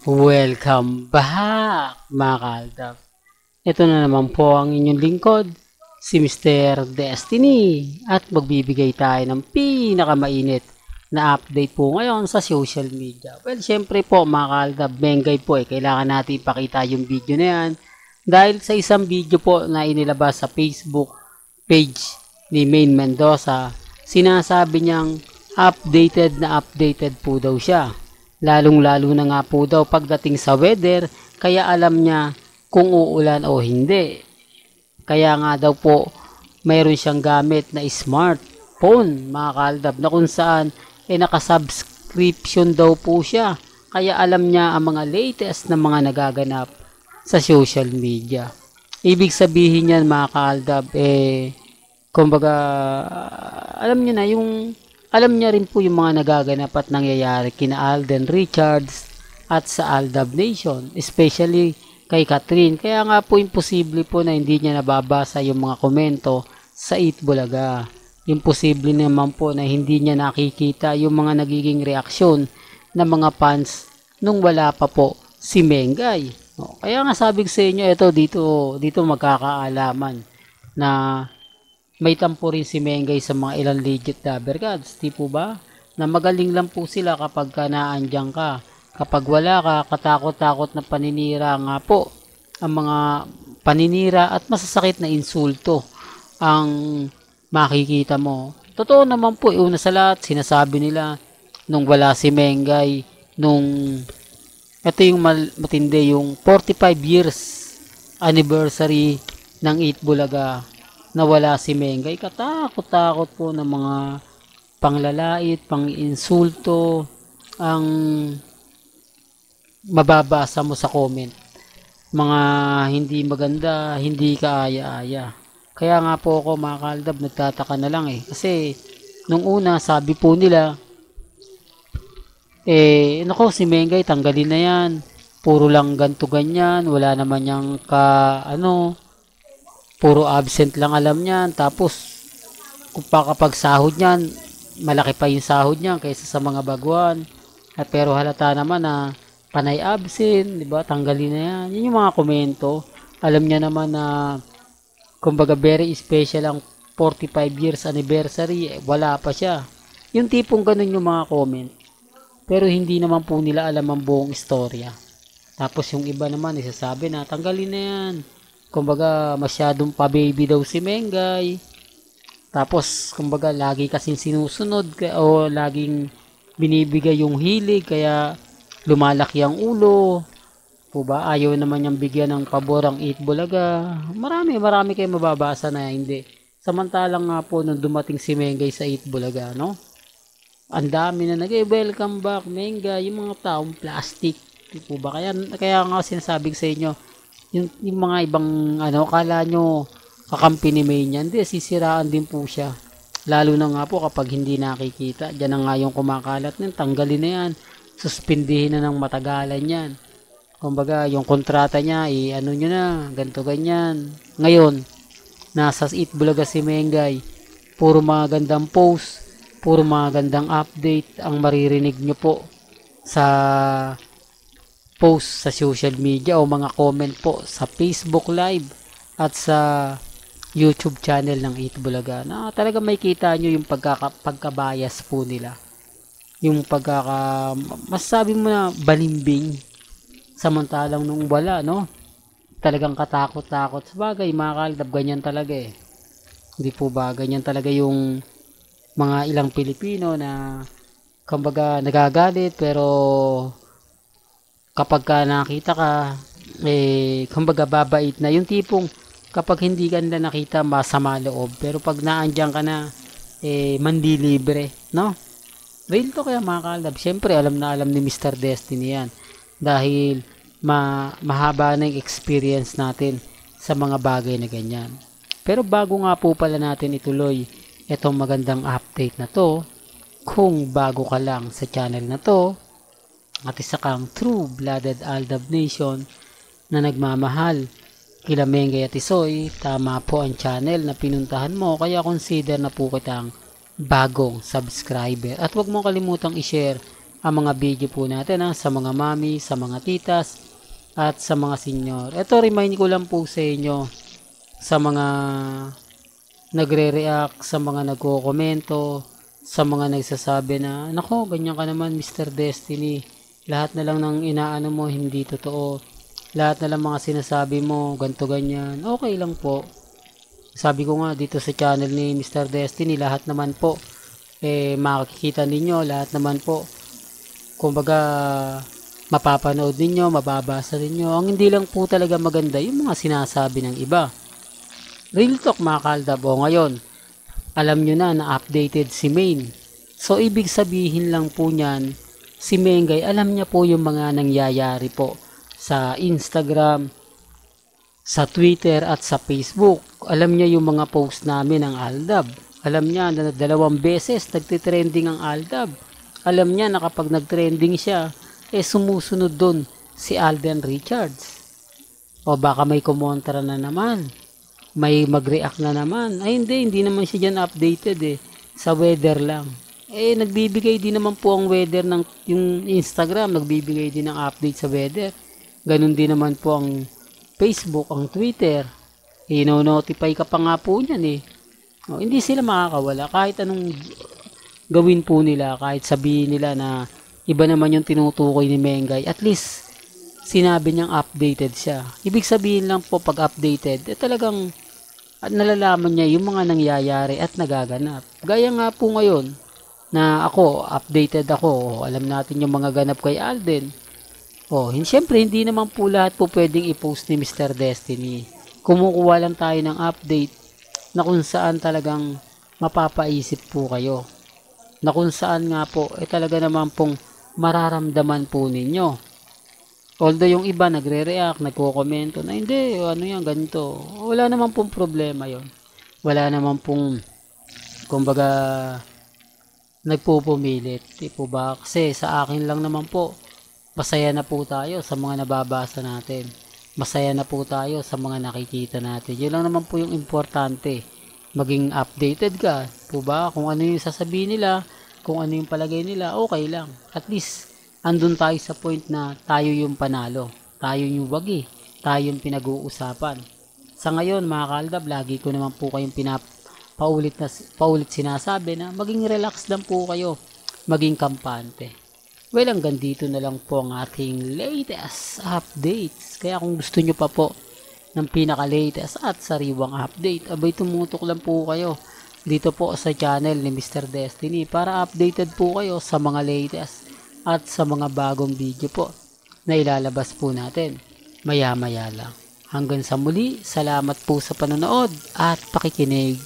Welcome back mga kaaldab. Ito na naman po ang inyong lingkod, si Mr. Destiny at magbibigay tayo ng pinakamainit na update po ngayon sa social media. Well, syempre po mga kaaldab, Bengay po kailangan natin ipakita yung video na yan dahil sa isang video po na inilabas sa Facebook page ni Maine Mendoza, sinasabi niyang updated po daw siya. Lalong-lalo na nga po daw pagdating sa weather, kaya alam niya kung uulan o hindi. Kaya nga daw po, mayroon siyang gamit na smartphone, mga kaaldab, na kung saan nakasubscription daw po siya. Kaya alam niya ang mga latest na mga nagaganap sa social media. Ibig sabihin niyan, mga kaaldab, kumbaga, alam niya rin po yung mga nagaganap at nangyayari kina Alden Richards at sa Aldab Nation, especially kay Catherine. Kaya nga po imposible po na hindi niya nababasa yung mga komento sa Itbulaga. Imposible naman po na hindi niya nakikita yung mga nagiging reaksyon ng mga fans nung wala pa po si Mengay. Kaya nga sabi ko sa inyo, dito magkakaalaman na may tampo rin si Mengay sa mga ilang legit Dabber Gods, di po ba? Na magaling lang po sila kapag naandyan ka. Kapag wala ka, katakot-takot na paninira nga po. Ang mga paninira at masasakit na insulto ang makikita mo. Totoo naman po, una sa lahat, sinasabi nila nung wala si Mengay, ito yung matindi, yung 45 years anniversary ng Itbulaga na wala si Mengay, katakot-takot po ng mga panglalait, pang-insulto ang mababasa mo sa comment. Mga hindi maganda, hindi kaaya-aya. Kaya nga po ako mga kaaldab, nagtataka na lang Kasi nung una, sabi po nila, nako si Mengay, tanggalin na yan. Puro lang ganto ganyan, wala naman yang puro absent lang alam niyan. Tapos, kung kapag sahod niyan, malaki pa yung sahod niyan kaysa sa mga baguhan. Pero halata naman na panay absent, di ba? Tanggalin na yan. Yun yung mga komento. Alam niya naman na, kumbaga, very special ang 45 years anniversary. Wala pa siya. Yung tipong ganun yung mga comment. Pero hindi naman po nila alam ang buong istorya. Tapos yung iba naman, isasabi na, tanggalin na yan. Kumbaga, masyadong pa-baby daw si Mengay. Tapos, kumbaga, lagi kasing sinusunod o laging binibigay yung hilig, kaya lumalaki ang ulo. Po ba? Ayaw naman niyang bigyan ng pabor ang Itbulaga. Marami kayo mababasa na hindi. Samantalang nga po, nung dumating si Mengay sa Itbulaga, no? Ang dami na welcome back, Mengay, yung mga taong plastic. Po ba? Kaya nga sinasabi ko sa inyo, yung mga ibang akala nyo kakampi ni May niyan, hindi, sisiraan din po siya. Lalo na nga po kapag hindi nakikita, dyan na nga yung kumakalat nun, tanggalin na yan, suspindihin na ng matagalan yan. Kumbaga yung kontrata niya, nyo na, ganto ganyan. Ngayon, nasa Itbulaga si Mengay, puro mga gandang post, puro mga gandang update ang maririnig nyo po sa post sa social media o mga comment po sa Facebook Live at sa YouTube channel ng Itbulaga, na talaga may kita nyo yung pagkabayas po nila. Yung masasabi mo na balimbing, samantalang nung wala, no? Talagang katakot-takot. Sabagay, mga kaaldab, ganyan talaga Hindi po ba? Ganyan talaga yung mga ilang Pilipino na kumbaga nagagalit, pero kapag nakita ka, kumbaga babait na. Yung tipong kapag hindi ka nila nakita, masama loob. Pero pag naandyan ka na, mandilibre, no? Real to kaya mga kaaldab. Siyempre, alam na alam ni Mr. Destiny yan. Dahil mahaba na yung experience natin sa mga bagay na ganyan. Pero bago nga po pala natin ituloy itong magandang update na to, kung bago ka lang sa channel na to, at isa kang true-blooded Aldab Nation na nagmamahal kila Mengay at Isoy, tama po ang channel na pinuntahan mo, kaya consider na po kitang bagong subscriber. At huwag mo kalimutang i-share ang mga video po natin sa mga mami, sa mga titas, at sa mga senior. Ito, remind ko lang po sa inyo, sa mga nagre-react, sa mga nagko-komento, sa mga nagsasabi na, nako, ganyan ka naman Mr. Destiny. Lahat na lang ng inaano mo, hindi totoo. Lahat na lang mga sinasabi mo, ganto ganyan. Okay lang po. Sabi ko nga dito sa channel ni Mr. Destiny, lahat naman po, makikita ninyo, lahat naman po, kumbaga, mapapanood ninyo, mababasa ninyo. Ang hindi lang po talaga maganda, yung mga sinasabi ng iba. Real talk mga kaaldab. O ngayon, alam nyo na updated si Main. So, ibig sabihin lang po niyan, si Mengay, alam niya po yung mga nangyayari po sa Instagram, sa Twitter, at sa Facebook. Alam niya yung mga post namin ng Aldab. Alam niya na 2 beses nagtitrending ang Aldab. Alam niya na kapag nagtrending siya, sumusunod doon si Alden Richards. O baka may kumontra na naman. May mag-react na naman. Ay hindi naman siya dyan updated sa weather lang. Nagbibigay din naman po ang weather ng yung Instagram, nagbibigay din ng update sa weather. Ganun din naman po ang Facebook, ang Twitter. No-notify ka pa nga po niyan hindi sila makakawala kahit anong gawin po nila, kahit sabihin nila na iba naman yung tinutukoy ni Mengay. At least sinabi niyang updated siya. Ibig sabihin lang po pag updated, talagang nalalaman niya yung mga nangyayari at nagaganap. Gaya nga po ngayon na ako, updated ako. Alam natin yung mga ganap kay Alden. Siyempre hindi naman po lahat po pwedeng i-post ni Mr. Destiny. Kumukuha lang tayo ng update na kung saan talagang mapapaisip po kayo. Na kung saan nga po, talaga naman pong mararamdaman po ninyo. Although yung iba nagre-react, nagko-komento na hindi, ano yan, ganito. Wala naman pong problema yon. Wala naman pong, kumbaga, nagpupumilit. Di po ba? Kasi sa akin lang naman po, masaya na po tayo sa mga nababasa natin. Masaya na po tayo sa mga nakikita natin. Yun lang naman po yung importante. Maging updated ka. Po ba? Kung ano yung sasabihin nila, kung ano yung palagay nila, okay lang. At least, andun tayo sa point na tayo yung panalo. Tayo yung wagi. Tayo yung pinag-uusapan. Sa ngayon, mga kaaldab, lagi ko naman po kayong paulit sinasabi na maging relax lang po kayo. Maging kampante. Well, hanggang dito na lang po ang ating latest updates. Kaya kung gusto nyo pa po ng pinaka-latest at sariwang update, abay tumutok lang po kayo dito po sa channel ni Mr. Destiny para updated po kayo sa mga latest at sa mga bagong video po na ilalabas po natin maya-maya lang. Hanggang sa muli, salamat po sa panonood at pakikinig.